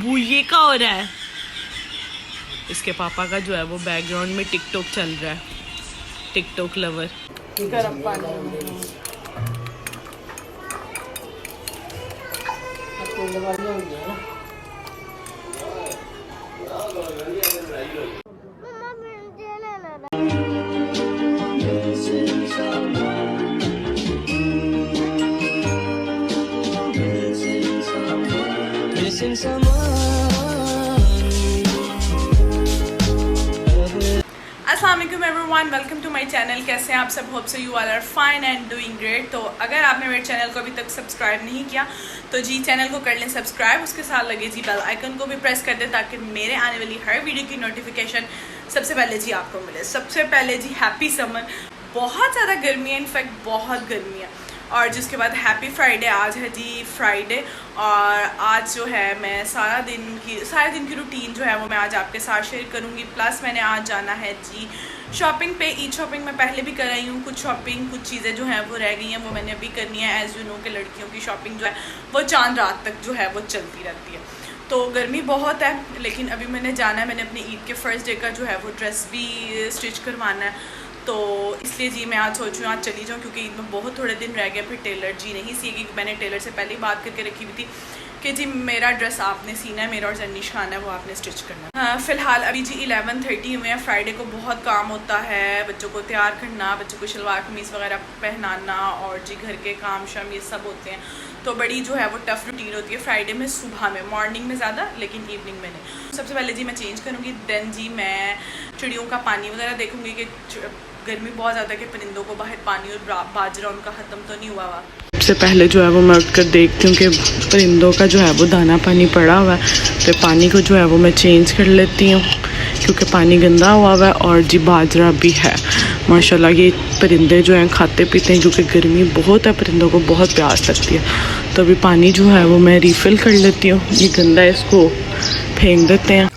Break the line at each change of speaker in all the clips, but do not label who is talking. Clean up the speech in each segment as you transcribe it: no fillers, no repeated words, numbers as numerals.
बू ये क्या हो रहा है? इसके पापा का जो है वो बैकग्राउंड में टिकटॉक चल रहा है, टिकटॉक लवर। गर्म पानी अस्सलाम वालेकुम everyone, welcome to my channel. कैसे हैं आप सब? Hope so you all are fine and doing great. तो अगर आपने मेरे चैनल को अभी तक सब्सक्राइब नहीं किया तो जी चैनल को कर लें सब्सक्राइब, उसके साथ लगे जी बेल आइकन को भी प्रेस कर दें ताकि मेरे आने वाली हर वीडियो की नोटिफिकेशन सबसे पहले जी आपको मिले। सबसे पहले जी हैप्पी समर। बहुत ज़्यादा गर्मी है, इनफैक्ट बहुत गर्मी है। और जिसके बाद हैप्पी फ्राइडे। आज है जी फ्राइडे और आज जो है मैं सारे दिन की रूटीन जो है वो मैं आज आपके साथ शेयर करूँगी। प्लस मैंने आज जाना है जी शॉपिंग पे। ई शॉपिंग मैं पहले भी कर रही हूँ, कुछ चीज़ें जो हैं वो रह गई हैं, वो मैंने अभी करनी है। एज़ यू नो कि लड़कियों की शॉपिंग जो है वो चांद रात तक जो है वो चलती रहती है। तो गर्मी बहुत है, लेकिन अभी मैंने जाना है। मैंने अपनी ईद के फर्स्ट डे का जो है वो ड्रेस भी स्टिच करवाना है, तो इसलिए जी मैं आज सोच रही हूँ आज चली जाऊँ, क्योंकि ईद में बहुत थोड़े दिन रह गए। फिर टेलर जी नहीं सिएगी। मैंने टेलर से पहले ही बात करके रखी हुई थी कि जी मेरा ड्रेस आपने सीना है, मेरा और जन्निश खाना है वो आपने स्टिच करना है। हाँ, फ़िलहाल अभी जी 11:30 हुए हैं। फ्राइडे को बहुत काम होता है, बच्चों को तैयार करना, बच्चों को शलवार कमीज़ वगैरह पहनाना और जी घर के काम शाम ये सब होते हैं। तो बड़ी जो है वो टफ़ रूटीन होती है फ्राइडे में, सुबह में, मॉर्निंग में ज़्यादा, लेकिन इवनिंग में नहीं। सबसे पहले जी मैं चेंज करूँगी, देन जी मैं चिड़ियों का पानी वगैरह देखूँगी कि गर्मी बहुत ज़्यादा कि परिंदों को बाहर पानी और बाजरा उनका ख़त्म तो नहीं हुआ हुआ। सबसे पहले जो है वो मैं उठ कर देखती हूँ कि परिंदों का जो है वो दाना पानी पड़ा हुआ है, तो पानी को जो है वो मैं चेंज कर लेती हूँ क्योंकि पानी गंदा हुआ है। और जी बाजरा भी है माशाल्लाह, ये परिंदे जो हैं खाते पीते हैं क्योंकि गर्मी बहुत है, परिंदों को बहुत प्यास लगती है। तो अभी पानी जो है वो मैं रिफ़िल कर लेती हूँ। ये गंदा है, इसको फेंक देते हैं।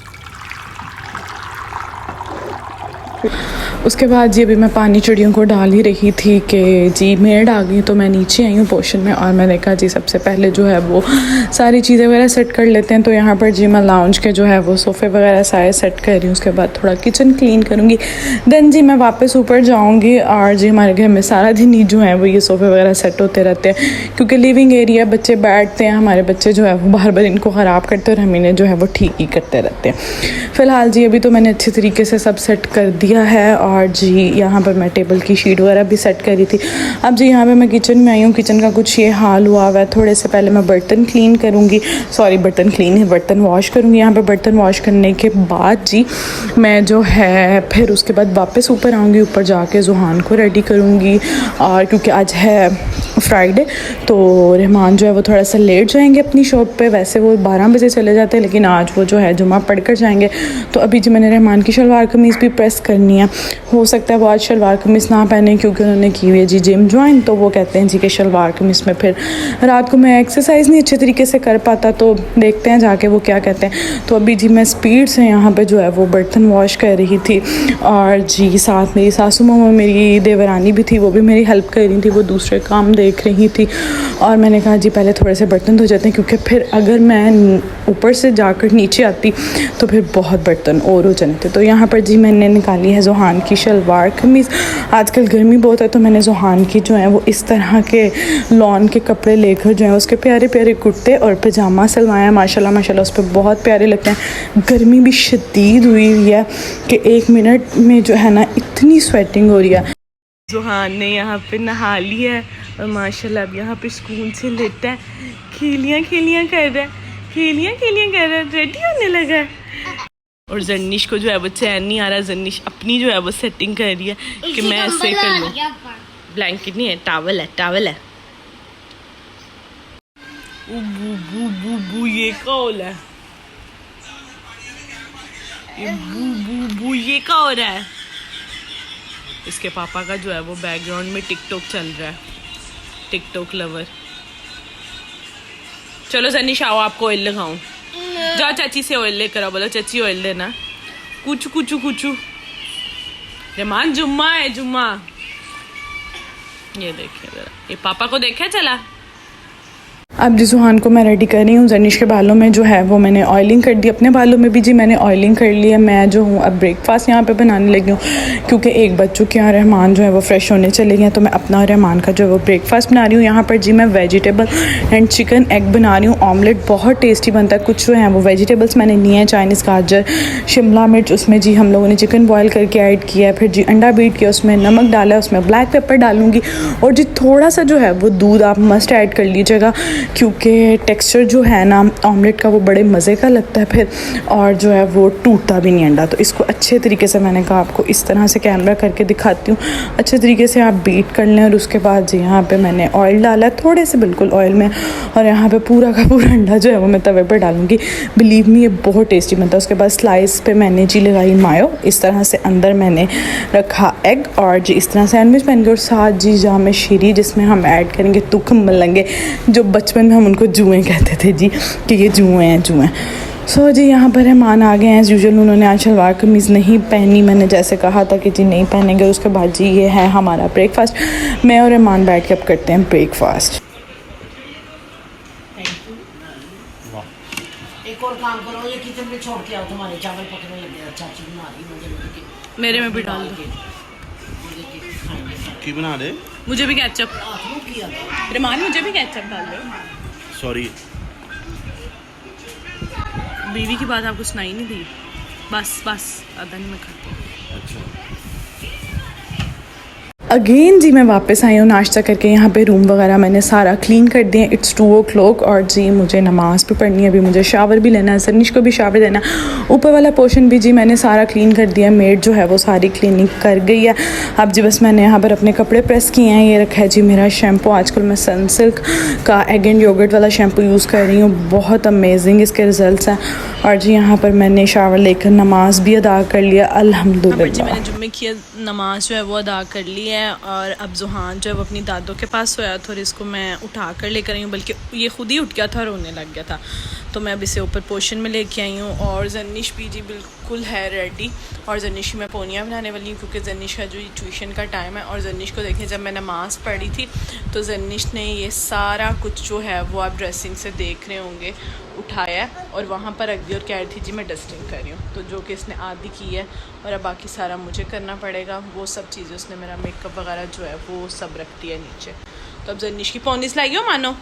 उसके बाद जी अभी मैं पानी चिड़ियों को डाल ही रही थी कि जी मेड आ गई, तो मैं नीचे आई हूँ पोर्शन में और मैंने कहा जी सबसे पहले जो है वो सारी चीज़ें वगैरह सेट कर लेते हैं। तो यहाँ पर जी मैं लाउंज के जो है वो सोफ़े वगैरह सारे सेट कर रही हूँ। उसके बाद थोड़ा किचन क्लीन करूँगी, देन जी मैं वापस ऊपर जाऊँगी। और जी हमारे घर में सारा दिन ही जो है वो ये सोफ़े वगैरह सेट होते रहते हैं क्योंकि लिविंग एरिया, बच्चे बैठते हैं, हमारे बच्चे जो है वो बार बार इनको ख़राब करते हैं और हम इन्हें जो है वो ठीक ही करते रहते हैं। फ़िलहाल जी अभी तो मैंने अच्छे तरीके से सब सेट कर दिया है। और जी यहाँ पर मैं टेबल की शीट वगैरह भी सेट करी थी। अब जी यहाँ पे मैं किचन में आई हूँ। किचन का कुछ ये हाल हुआ है, थोड़े से पहले मैं बर्तन क्लीन करूँगी, बर्तन वॉश करूँगी। यहाँ पे बर्तन वॉश करने के बाद जी मैं जो है फिर उसके बाद वापस ऊपर आऊँगी। ऊपर जाके जुहान को रेडी करूँगी और क्योंकि आज है फ्राइडे तो रहमान जो है वो थोड़ा सा लेट जाएंगे अपनी शॉप पे। वैसे वो 12 बजे चले जाते हैं, लेकिन आज वो जो है जुमा पढ़ कर जाएंगे। तो अभी जी मैंने रहमान की शलवार कमीज़ भी प्रेस करनी है। हो सकता है वो आज शलवार कमीज़ ना पहने क्योंकि उन्होंने की हुई है जी जिम ज्वाइन, तो वो कहते हैं जी कि शलवार कमीज़ में फिर रात को मैं एक्सरसाइज नहीं अच्छे तरीके से कर पाता, तो देखते हैं जाके वो क्या कहते हैं। तो अभी जी मैं स्पीड से यहाँ पर जो है वो बर्तन वॉश कर रही थी और जी साथ मेरी सासू माँ, मेरी देवरानी भी थी, वो भी मेरी हेल्प कर रही थी, वो दूसरे काम देख रही थी। और मैंने कहा जी पहले थोड़े से बर्तन धो जाते हैं क्योंकि फिर अगर मैं ऊपर से जाकर नीचे आती तो फिर बहुत बर्तन और हो जाते। तो यहाँ पर जी मैंने निकाली है जुहान की शलवार कमीज़। आजकल गर्मी बहुत है तो मैंने जुहान की जो है वो इस तरह के लॉन के कपड़े लेकर जो है उसके प्यारे प्यारे कुर्ते और पजामा सिलवाया। माशाल्लाह माशाल्लाह उस पर बहुत प्यारे लगते हैं। गर्मी भी शदीद हुई है कि 1 मिनट में जो है ना इतनी स्वेटिंग हो रही है। जुहान ने यहाँ पे नहा लिया है और माशाल्लाह अब यहाँ पे सुकून से लेटा है, खेलियाँ कर रहा है, रेडी होने लगा है। और जन्निश को जो है वो चैन नहीं आ रहा, जन्निश अपनी जो है वो सेटिंग कर रही है कि मैं ऐसे कर लूँ। ब्लैंकेट नहीं है, टावल है। बू ये कौन है? ये क्या हो रहा है? इसके पापा का जो है वो बैकग्राउंड में टिकटॉक चल रहा है, टिकटॉक लवर। चलो जन्निश आओ, आपको ऑयल लगाऊं। जाओ चाची से ऑयल लेकर आओ, बोलो चाची ऑयल देना। कुचू रहमान जुम्मा है, जुम्मा। ये देखिए जरा, ये पापा को देखा चला। अब जी सुहान को मैं रेडी कर रही हूँ। जनिश के बालों में जो है वो मैंने ऑयलिंग कर दी, अपने बालों में भी जी मैंने ऑयलिंग कर ली है। मैं जो हूँ अब ब्रेकफास्ट यहाँ पे बनाने लगी हूँ क्योंकि एक बज चुके हैं, रहमान जो है वो फ्रेश होने चले गए हैं, तो मैं अपना और रहमान का जो है वो ब्रेकफास्ट बना रही हूँ। यहाँ पर जी मैं वेजिटेबल एंड चिकन एग बना रही हूँ। ऑमलेट बहुत टेस्टी बनता है। कुछ जो है वो वेजिटेबल्स मैंने लिए हैं, चाइनीज़ गाजर, शिमला मिर्च, उसमें जी हम लोगों ने चिकन बॉयल करके ऐड किया है, फिर जी अंडा बीट किया, उसमें नमक डाला है, उसमें ब्लैक पेपर डालूंगी और जी थोड़ा सा जो है वो दूध आप मस्ट ऐड कर लीजिएगा क्योंकि टेक्सचर जो है ना ऑमलेट का वो बड़े मज़े का लगता है फिर, और जो है वो टूटता भी नहीं अंडा। तो इसको अच्छे तरीके से मैंने कहा आपको इस तरह से कैमरा करके दिखाती हूँ, अच्छे तरीके से आप बीट कर लें। और उसके बाद जी यहाँ पे मैंने ऑयल डाला है थोड़े से बिल्कुल ऑयल में, और यहाँ पे पूरा का पूरा अंडा जो है वो मैं तवे पर डालूँगी। बिलीव मी ये बहुत टेस्टी बनता है। उसके बाद स्लाइस पे मैंने जी लगाई मायो, इस तरह से अंदर मैंने रखा एग और जी इस तरह सैंडविच बन गया। और साथ जी जाम शीरी जिसमें हम ऐड करेंगे तुख मलंगे, जो बचपन में हम उनको जुएँ कहते थे जी कि ये जुएँ हैं जुएँ। सो जी यहाँ पर रहमान आ गए हैं एज़ यूजुअल। उन्होंने आज शलवार कमीज़ नहीं पहनी, मैंने जैसे कहा था कि जी नहीं पहनेंगे। उसके बाद जी ये है हमारा ब्रेकफास्ट। मैं और रहमान बैठ के अब करते हैं ब्रेकफास्ट।
एक और काम करो, ये किचन में छोड़ के आओ, तुम्हारे चावल पकने लगे। चाची बना रही मुझे
मेरे में भी डाल दो।
की बना दे,
मुझे भी केचप, रहमान मुझे भी केचप डाल दो।
सॉरी
बीवी की बात आपको सुनाई नहीं दी, बस अदन में खाते।
अच्छा
अगेन जी मैं वापस आई हूँ नाश्ता करके। यहाँ पे रूम वगैरह मैंने सारा क्लीन कर दिया। इट्स 2 o'clock और जी मुझे नमाज़ भी पढ़नी है, अभी मुझे शावर भी लेना है, जनिश को भी शावर देना। ऊपर वाला पोर्शन भी जी मैंने सारा क्लीन कर दिया, मेड जो है वो सारी क्लीनिंग कर गई है। अब जी बस मैंने यहाँ पर अपने कपड़े प्रेस किए हैं। ये रखा है जी मेरा शैम्पू, आजकल मैं सनसिल्क का एग एंड योगर्ट वाला शैम्पू यूज़ कर रही हूँ, बहुत अमेजिंग इसके रिजल्ट्स हैं। और जी यहाँ पर मैंने शावर लेकर नमाज भी अदा कर लिया अल्हम्दुलिल्लाह। मैंने जुम्मे की नमाज जो है वो अदा कर ली है और अब जुहान जो है वो अपनी दादों के पास सोया था और इसको मैं उठा कर लेकर आई हूँ, बल्कि ये खुद ही उठ गया था, रोने लग गया था, तो मैं अब इसे ऊपर पोर्शन में लेके आई हूँ। और जनिश भी जी बिल्कुल है रेडी, और जनिश की मैं पोनिया बनाने वाली हूँ क्योंकि जनिश का जो ट्यूशन का टाइम है। और जनिश को देखें, जब मैं नमाज़ पढ़ी थी तो जनिश ने ये सारा कुछ जो है वो आप ड्रेसिंग से देख रहे होंगे उठाया और वहाँ पर रख दी और कह रही थी जी मैं डस्टिंग कर रही हूँ, तो जो कि इसने आधी की है और अब बाकी सारा मुझे करना पड़ेगा। वो सब चीज़ें उसने, मेरा मेकअप वगैरह जो है वो सब रख दिया नीचे। तो अब जनिश की पोनिस लाई हो मानो,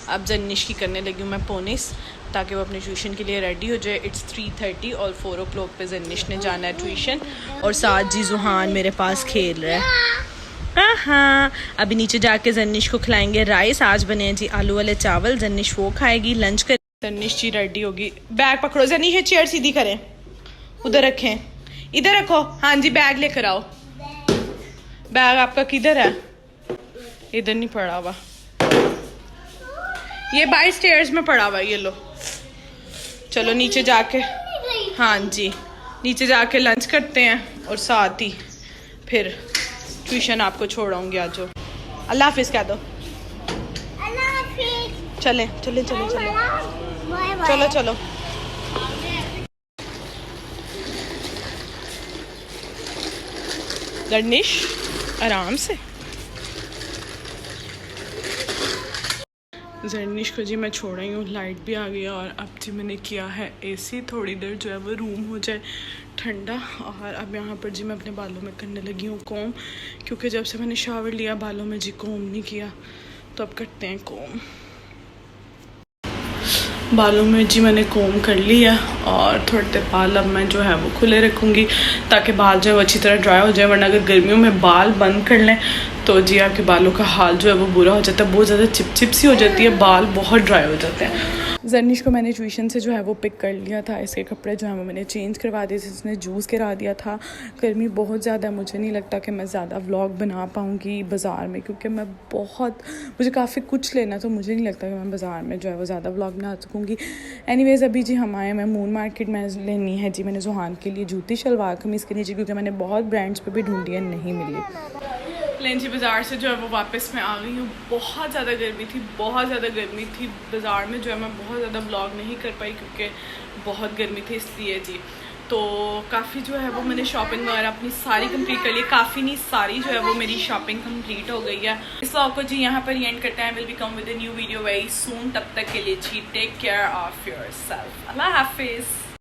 अब जनिश की करने लगी हूँ मैं पोनिस ताकि वो अपने ट्यूशन के लिए रेडी हो जाए। इट्स 3:30 और 4 o'clock पे जनिश ने जाना है ट्यूशन। और साथ जी जुहान मेरे पास खेल रहा है। हाँ अभी नीचे जाके जनिश को खिलाएंगे राइस। आज बने हैं जी आलू वाले चावल, जनिश वो खाएगी, लंच कर। जनिश जी रेडी होगी। बैग पकड़ो जनिश, ये चेयर सीधी करें, उधर रखें, इधर रखो। हाँ जी बैग लेकर आओ। बैग आपका किधर है? इधर नहीं पड़ा हुआ, ये बाय स्टेयर्स में पड़ा हुआ, ये लो। चलो नीचे जाके, हाँ जी नीचे जाके लंच करते हैं और साथ ही फिर ट्यूशन आपको छोड़ाऊंगी। आज जो अल्लाह हाफिज़ कह दो। चले चले चले चले चलो चलो। जनिश आराम से। जनिश को जी मैं छोड़ रही हूँ, लाइट भी आ गई है और अब जी मैंने किया है एसी, थोड़ी देर जो है वो रूम हो जाए ठंडा। और अब यहाँ पर जी मैं अपने बालों में करने लगी हूँ कोम, क्योंकि जब से मैंने शावर लिया बालों में जी कोम नहीं किया, तो अब करते हैं कोम। बालों में जी मैंने कोम कर लिया और थोड़े देर बाल अब मैं जो है वो खुले रखूँगी ताकि बाल जो है वो अच्छी तरह ड्राई हो जाए, वरना अगर गर्मियों में बाल बंद कर लें तो जी आपके बालों का हाल जो है वो बुरा हो जाता है, बहुत ज़्यादा चिपचिप सी हो जाती है, बाल बहुत ड्राई हो जाते हैं। जनिश को मैंने ट्यूशन से जो है वो पिक कर लिया था, इसके कपड़े जो है वो मैंने चेंज करवा दिए थे, इसने जूस गिरा दिया था। गर्मी बहुत ज़्यादा है, मुझे नहीं लगता कि मैं ज़्यादा व्लॉग बना पाऊँगी बाज़ार में, क्योंकि मैं मुझे काफ़ी कुछ लेना, तो मुझे नहीं लगता कि मैं बाज़ार में जो है वो ज़्यादा व्लॉग बना सकूँगी। एनीवेज़ अभी जी हम आए, मैं मून मार्केट में लेनी है जी मैंने जुहान के लिए जूती शलवार कमीज़ के नीचे, क्योंकि मैंने बहुत ब्रांड्स पर भी ढूंढी है, नहीं मिली। लेन जी बाज़ार से जो है वो वापस मैं आ गई हूँ। बहुत ज़्यादा गर्मी थी, बहुत ज़्यादा गर्मी थी बाज़ार में, जो है मैं बहुत ज़्यादा ब्लॉग नहीं कर पाई क्योंकि बहुत गर्मी थी, इसलिए जी। तो काफ़ी जो है वो मैंने शॉपिंग वगैरह अपनी सारी कंप्लीट कर ली, काफ़ी नहीं सारी जो है वो मेरी शॉपिंग कंप्लीट हो गई है। इस व्लॉग को जी यहाँ पर ही एंड करते हैं। Will be come with a new video very soon. तब तक के लिए जी टेक केयर ऑफ योरसेल्फ। अल्लाह हाफिज़।